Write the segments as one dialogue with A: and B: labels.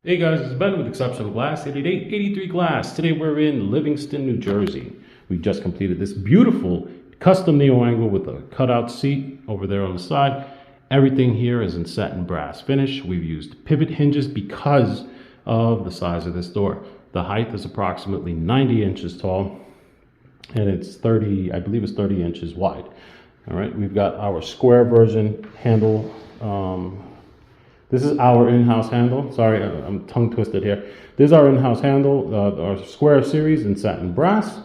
A: Hey guys, it's Ben with Exceptional Glass, 888-83 Glass. Today we're in Livingston, New Jersey. We just completed this beautiful custom Neoangle with a cutout seat over there on the side. Everything here is in satin brass finish. We've used pivot hinges because of the size of this door. The height is approximately 90 inches tall and it's 30, I believe it's 30 inches wide. All right, we've got our square version handle. This is our in-house handle. Sorry, I'm tongue twisted here. This is our in-house handle, our square series in satin brass.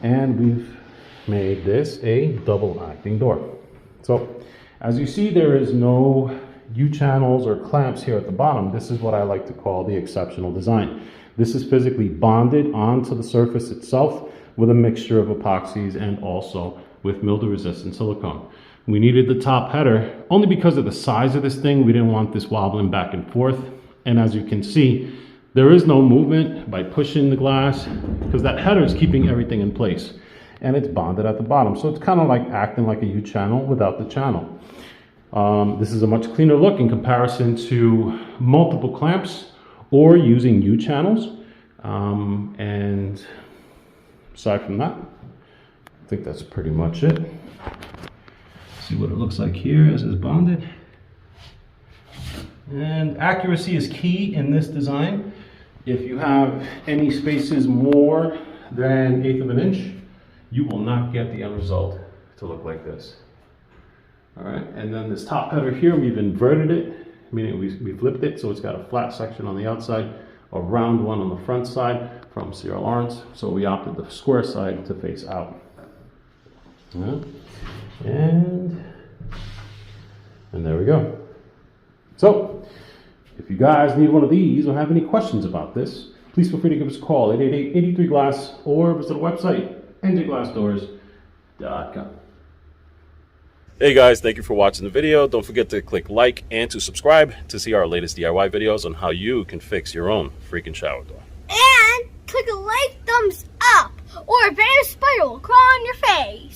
A: And we've made this a double acting door. So as you see, there is no U-channels or clamps here at the bottom. This is what I like to call the exceptional design. This is physically bonded onto the surface itself with a mixture of epoxies and also with mildew-resistant silicone. We needed the top header only because of the size of this thing. We didn't want this wobbling back and forth. And as you can see, there is no movement by pushing the glass because that header is keeping everything in place and it's bonded at the bottom. So it's kind of like acting like a U-channel without the channel. This is a much cleaner look in comparison to multiple clamps or using U-channels. And aside from that, I think that's pretty much it. See what it looks like here as it's bonded. And accuracy is key in this design. If you have any spaces more than 1/8 of an inch, you will not get the end result to look like this. All right, and then this top header here, we've inverted it, meaning we flipped it, so it's got a flat section on the outside, a round one on the front side from Sierra Lawrence. So we opted the square side to face out. And there we go. So if you guys need one of these or have any questions about this, please feel free to give us a call, 888-83 Glass, or visit our website, njglassdoors.com.
B: Hey guys, thank you for watching the video. Don't forget to click like and to subscribe to see our latest DIY videos on how you can fix your own freaking shower door.
C: And click a like, thumbs up, or a banner spiral crawl on your face.